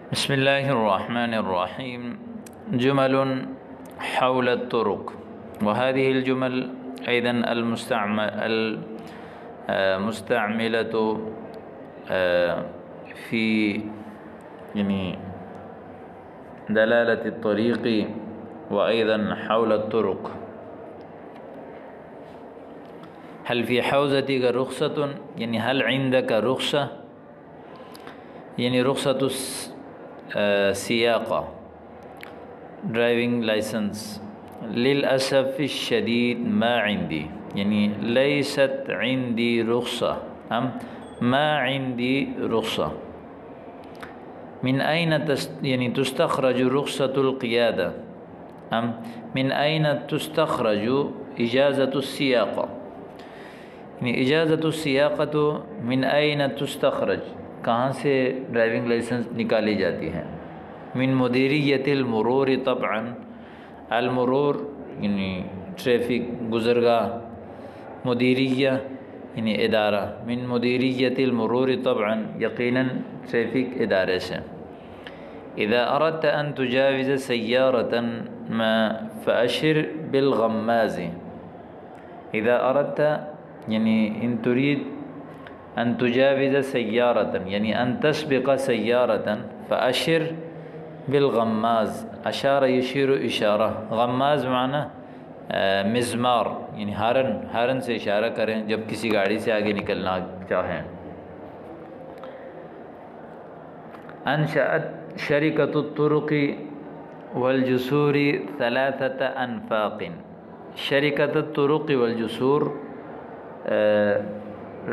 بسم الله الرحمن الرحيم. جمل حول الطرق، وهذه الجمل أيضا المستعملة في دلالة الطريق وأيضا حول الطرق. هل في حوزتك رخصة، هل عندك رخصة، رخصة سیاقہ ڈرائیونگ لائسنس. للأسف الشدید ما عندي، لیست عندي رخصة ما عندي رخصة. من أين تستخرج رخصة القيادة من أين تستخرج إجازة السياقة. إجازة السياقة من أين تستخرج، کہاں سے ڈرائیونگ لائسنس نکالی جاتی ہے. من مدیریت المرور، طبعا المرور ٹریفک گزرگاہ، مدیریہ ادارہ. من مدیریت المرور طبعا یقیناً ٹریفک ادارے سے. اذا اردت ان تجاوز سیارة ما فاشر بالغماز. اذا اردت ان تريد ان تجاوز سیارة ان تسبق سیارة فاشر بالغماز. اشار یشیر اشارہ، غماز معنی مزمار ہارن سے اشارہ کریں جب کسی گاڑی سے آگے نکلنا چاہیں. انشأت شركة الطرق والجسور 3 انفاق. شركة الطرق والجسور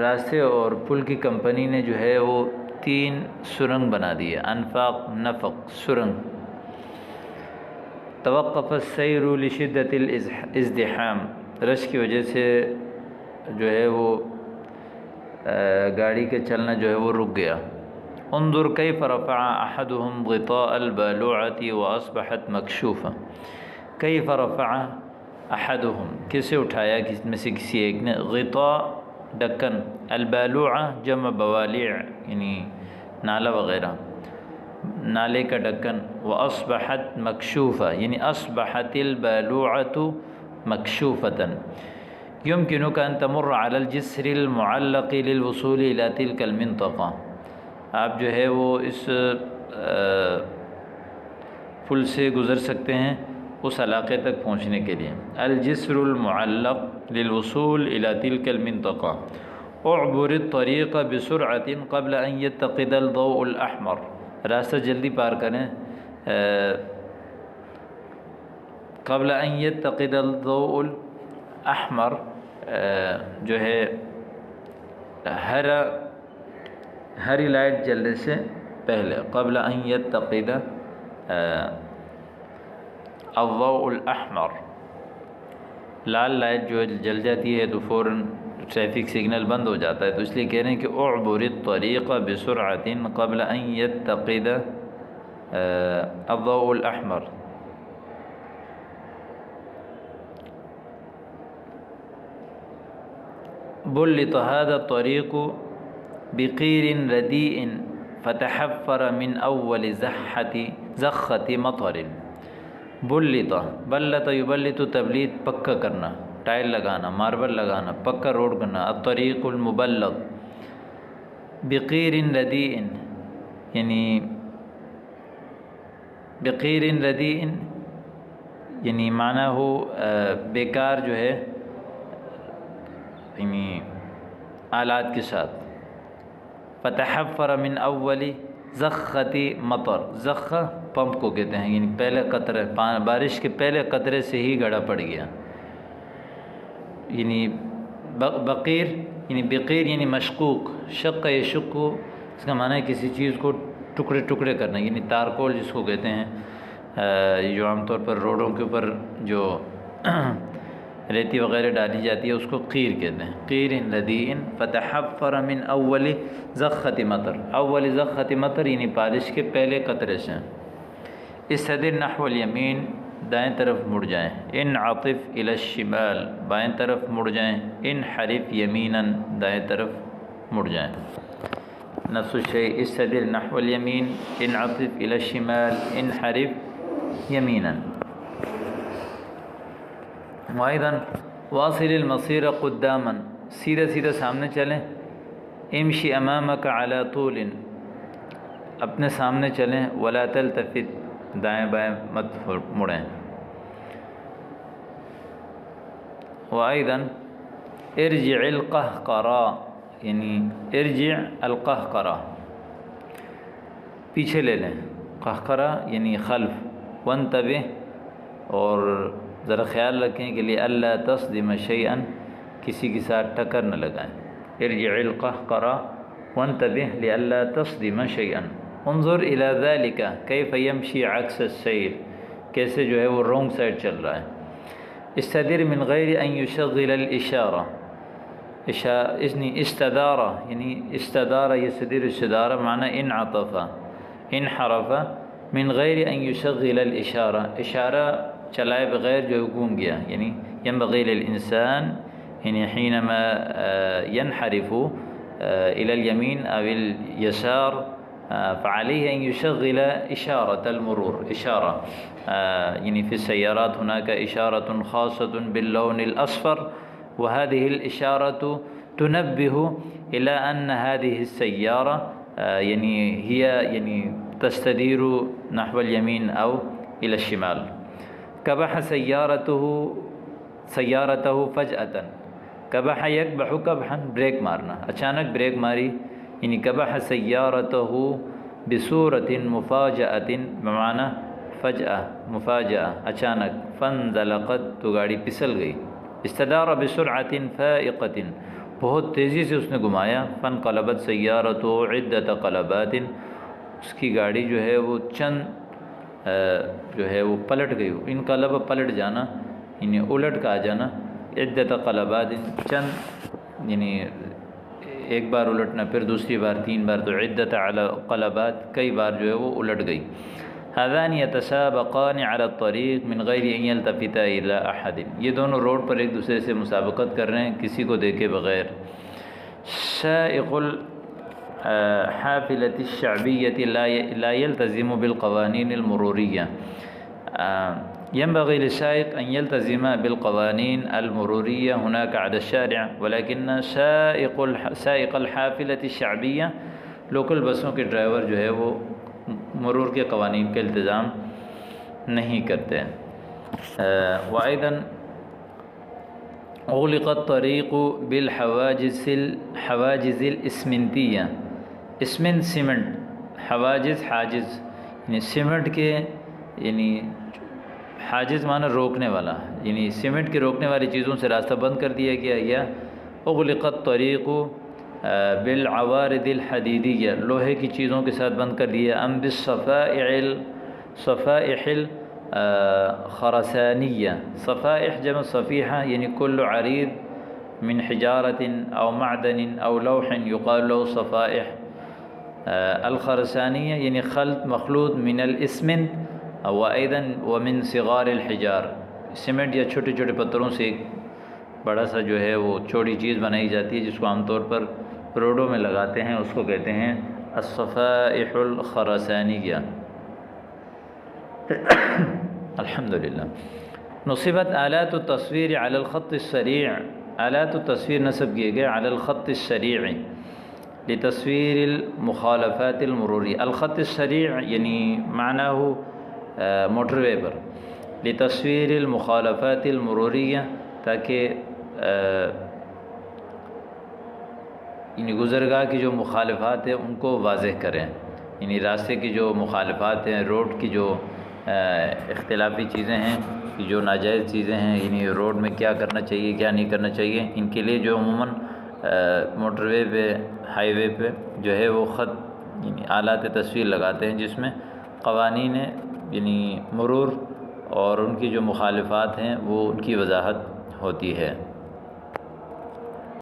راستے اور پل کی کمپنی نے جو ہے وہ 3 سرنگ بنا دی ہے. انفاق نفق سرنگ. توقف السیر لشدت الازدحام، رش کی وجہ سے جو ہے وہ گاڑی کے چلنا جو ہے وہ رک گیا. انظر کیف رفع احدهم غطاء البالوعة واصبحت مکشوفا. کیف رفع احدهم، کیسے اٹھایا کس میں سے کسی ایک نے، غطاء ڈکن، البالوعہ جمع بوالیع نالہ وغیرہ، نالے کا ڈکن. واصبحت مکشوفہ اصبحت البالوعة مکشوفة. يمكنك ان تمر على الجسر المعلق للوصول الى تلك المنطقة. آپ جو ہے وہ اس پل سے گزر سکتے ہیں اس علاقے تک پہنچنے کے لیے. الجسر المعلق للوصول الى تلك المنطقة. اعبر الطريق بسرعة قبل ان يتقد الضوء الاحمر. راستہ جلدی پار کریں قبل ان يتقد الضوء الاحمر، جو ہے ہری لائٹ جلنے سے پہلے. قبل ان يتقد الضوء الاحمر، لال لائٹ جو جل جاتی ہے تو فوراً ٹریفک سگنل بند ہو جاتا ہے. تو اس لیے کہہ رہے ہیں کہ اعبر الطریق بسرعة قبل ان يتقد الضوء الاحمر. بلط هذا الطريق بقير رديء فتحفر من اول زخة مطر. بلط یبلط تبلیط پکا کرنا، ٹائل لگانا، ماربل لگانا، پکا روڈ کرنا. الطریق المبلط بقیر ردیء، بقیر ردیء معنی ہو بیکار جو ہے آلات کے ساتھ. فتحفر من اول زخة مطر، زخہ پمپ کو کہتے ہیں، پہلے قطرے، بارش کے پہلے قطرے سے ہی گڑھا پڑ گیا. بقیر بقیر مشقوق، شق یشق، اس کا معنی ہے کسی چیز کو ٹکڑے ٹکڑے کرنا. تارکول جس کو کہتے ہیں، جو عام طور پر روڈوں کے اوپر جو ریتی وغیرہ ڈالی جاتی ہے اس کو قیر کہتے ہیں. قیر ردیء فتحفر من اول زخة مطر. اول زخة مطر بارش کے پہلے قطرے سے. استدر نحو الیمین، دائیں طرف مڑ جائیں. انعطف الی الشمال، بائیں طرف مڑ جائیں. انحرف یمینا، دائیں طرف مڑ جائیں. نفس الشيء استدر نحو اليمين انعطف إلى الشمال انحرف يمينا. وأيضا واصل المصير قداما، سیدھا سیدھا سامنے چلیں. امشی امامک علی طول، اپنے سامنے چلیں. ولا تلتفت، دائیں بائیں مت مڑیں. وأيضا ارجع القہقرا، یعنی ارجع القہقرا، پیچھے لے لیں. قہقرا یعنی خلف. وانتبہ، اور ذرا خیال رکھیں کہ لئلا تصدم شیئا، کسی کے ساتھ ٹکر نہ لگائیں. ارجع القہقرا وانتبہ لئلا تصدم شیئا. انظر الى ذلك کیف یمشی عکس السیر، کیسے جو ہے وہ رونگ سائڈ چل رہا ہے. استدر من غیر ان یشغل الاشارہ، استدارہ یعنی استدارہ یستدر استدارہ معنی انعطف انحرف من غیر ان یشغل الاشارہ، اشارہ چلائے بغیر جو گھوم گیا. یعنی ينبغي للإنسان یعنی حينما ينحرف إلى اليمين أو اليسار فعليه أن يشغل إشارة المرور. إشارة يعني في السيارات هناك إشارة خاصة باللون الأصفر، وهذه الإشارة تنبه إلى أن هذه السيارة يعني هي يعني تستدير نحو اليمين أو إلى الشمال. کبح سیارته فجأة، کبح یکبح کبحا، بریک مارنا، اچانک بریک ماری. یعنی کبح سیارته بصورت مفاجأة بمعنی فجأة مفاجأة اچانک. فانزلقت، تو گاڑی پسل گئی. استدار بسرعة فائقة، بہت تیزی سے اس نے گھمایا. فانقلبت سیارته عدة قلبات، اس کی گاڑی جو ہے وہ چند جو ہے وہ پلٹ گئی. انقلب پلٹ جانا یعنی الٹ کا آ جانا. عدت قلبات چند یعنی ایک بار الٹنا، پھر دوسری بار، تین بار، تو عدت علی قلبات کئی بار جو ہے وہ الٹ گئی. هذان يتسابقان على الطريق من غير ان يلتفتا الى احد، یہ دونوں روڈ پر ایک دوسرے سے مسابقت کر رہے ہیں کسی کو دیکھے بغیر. سائق حافلة الشعبية لا يلتزم بالقوانين المرورية. ينبغي للسائق أن يلتزم بالقوانين المرورية هناك على الشارع، ولكن سائق الحافلة الشعبية لوکل بسوں کے ڈرائیور جو ہے وہ مرور کے قوانین کا التزام نہیں کرتے. وأيضا أغلق الطريق بالحواجز الإسمنتية. اسمنٹ سیمنٹ، حواجز حاجز یعنی سیمنٹ کے یعنی حاجز معنی روکنے والا، یعنی سیمنٹ کے روکنے والی چیزوں سے راستہ بند کر دیا گیا. یا اغلق الطریق بالعوارض الحدیدیہ، لوہے کی چیزوں کے ساتھ بند کر دیا. ام بالصفائح الخرسانیہ، صفائح جمع صفیحہ یعنی کل عریض من حجارة او معدن او لوح يقال له صفائح. الخرسانیہ یعنی خلط مخلوط من الاسمنٹ وأيضا ومن صغار الحجار، سیمنٹ یا چھوٹے چھوٹے پتھروں سے ایک بڑا سا جو ہے وہ چوڑی چیز بنائی جاتی ہے جس کو عام طور پر روڈوں میں لگاتے ہیں، اس کو کہتے ہیں الصفائح الخرسانیہ. الحمدللہ. نصبت آلات التصویر علی الخط السریع، آلات التصویر نصب کیے گئے علی الخط السریع لتصویر المخالفات المروری. الخط السریع یعنی معناه موٹر وے پر، لتصویر المخالفات المروریہ تاکہ یعنی گزرگاہ کی جو مخالفات ہیں ان کو واضح کریں. یعنی راستے کی جو مخالفات ہیں، روڈ کی جو اختلافی چیزیں ہیں، جو ناجائز چیزیں ہیں، یعنی روڈ میں کیا کرنا چاہیے کیا نہیں کرنا چاہیے، ان کے لیے جو عموماً موٹر وے پہ ہائی وے پہ جو ہے وہ خط یعنی آلات تصویر لگاتے ہیں جس میں قوانین یعنی مرور اور ان کی جو مخالفات ہیں وہ ان کی وضاحت ہوتی ہے.